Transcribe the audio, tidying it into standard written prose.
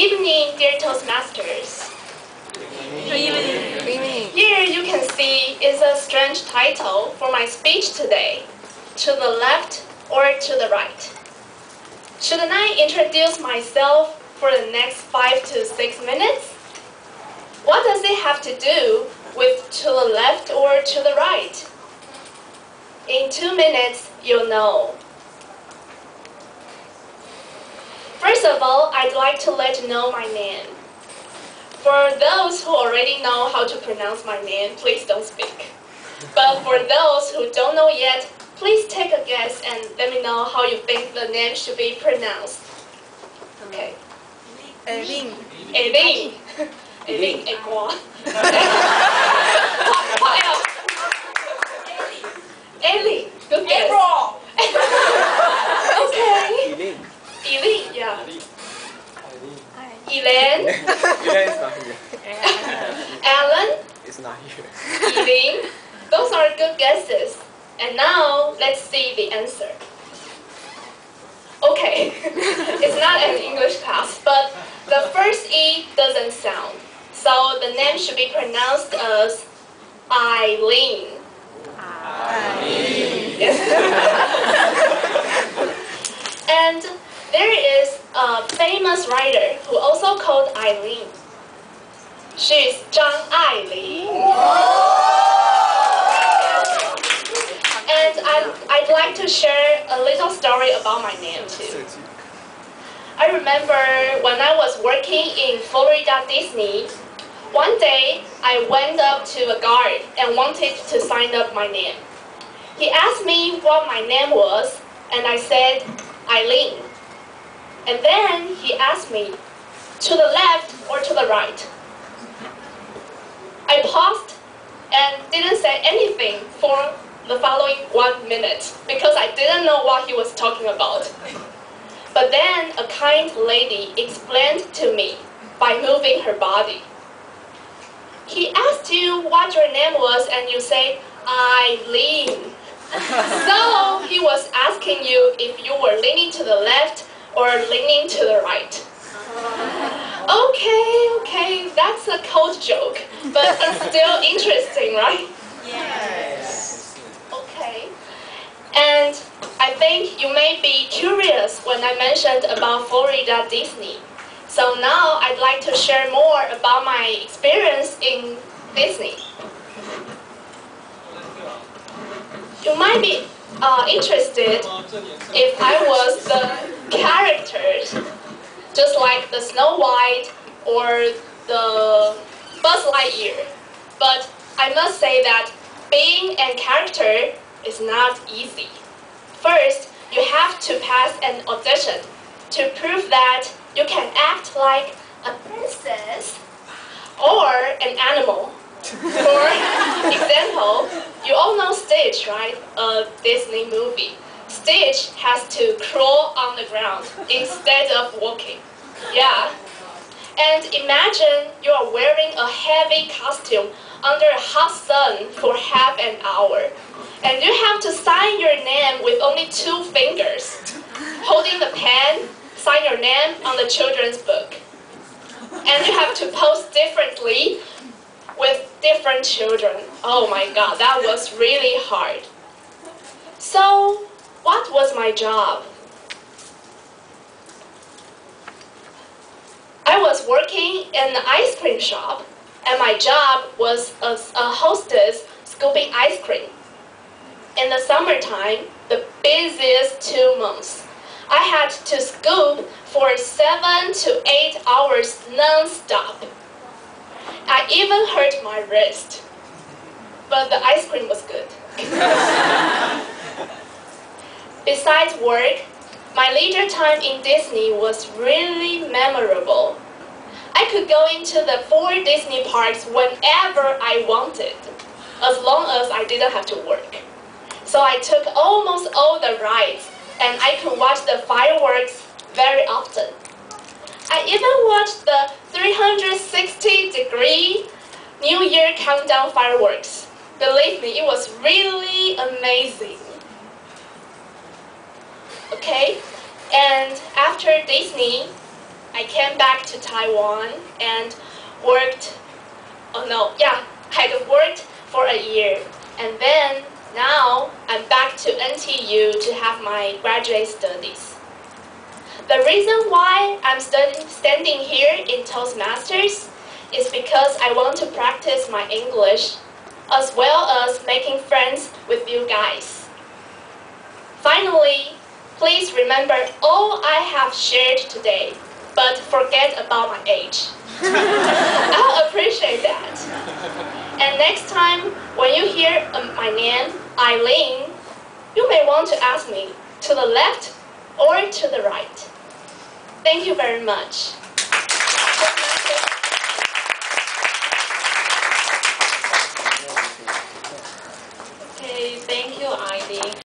evening, dear Toastmasters. Good evening. Here you can see is a strange title for my speech today. To the left or to the right? Shouldn't I introduce myself for the next 5 to 6 minutes? What does it have to do with to the left or to the right? In 2 minutes, you'll know. First of all, I'd like to let you know my name. For those who already know how to pronounce my name, please don't speak. But for those who don't know yet, please take a guess and let me know how you think the name should be pronounced. Okay. Eileen. Eileen. Eileen, Egua. What else? Eileen. Good guess. Okay. Eileen, yeah. Eileen. Eileen is not here. Alan. It's not here. Eileen. Those are good guesses. And now, let's see the answer. Okay, it's not an English class, but the first E doesn't sound. So the name should be pronounced as Eileen. Eileen. Yes. And there is a famous writer who also called Eileen. She's Zhang Eileen. And I'd like to share a little story about my name too. I remember when I was working in Florida Disney, one day I went up to a guard and wanted to sign up my name. He asked me what my name was, and I said, Eileen. And then he asked me, to the left or to the right? I paused and didn't say anything for the following 1 minute because I didn't know what he was talking about. But then a kind lady explained to me by moving her body. He asked you what your name was and you say, Eileen. So he was asking you if you were leaning to the left or leaning to the right. Okay, that's a cold joke, but it's still interesting, right? Yes. Okay. And I think you may be curious when I mentioned about Florida Disney. So now I'd like to share more about my experience in Disney. You might be interested if I was the characters, just like the Snow White or the Buzz Lightyear. But I must say that being a character is not easy. First, you have to pass an audition to prove that you can act like a princess or an animal. For example, you all know Stitch, right? A Disney movie. Stitch has to crawl on the ground instead of walking. Yeah. And imagine you are wearing a heavy costume under a hot sun for half an hour. And you have to sign your name with only 2 fingers. Holding the pen, sign your name on the children's book. And you have to pose differently with different children. Oh my God, that was really hard. So, what was my job? I was working in an ice cream shop, and my job was as a hostess scooping ice cream. In the summertime, the busiest 2 months, I had to scoop for 7 to 8 hours non-stop. I even hurt my wrist, but the ice cream was good. Besides work, my leisure time in Disney was really memorable. I could go into the 4 Disney parks whenever I wanted, as long as I didn't have to work. So I took almost all the rides, and I could watch the fireworks very often. I even watched the 360-degree New Year countdown fireworks. Believe me, it was really amazing. Okay, and after Disney, I came back to Taiwan and worked, I had worked for a year. And then now I'm back to NTU to have my graduate studies. The reason why I'm standing here in Toastmasters is because I want to practice my English as well as making friends with you guys. Finally, please remember all I have shared today, but forget about my age. I'll appreciate that. And next time, when you hear my name, Eileen, you may want to ask me to the left or to the right. Thank you very much.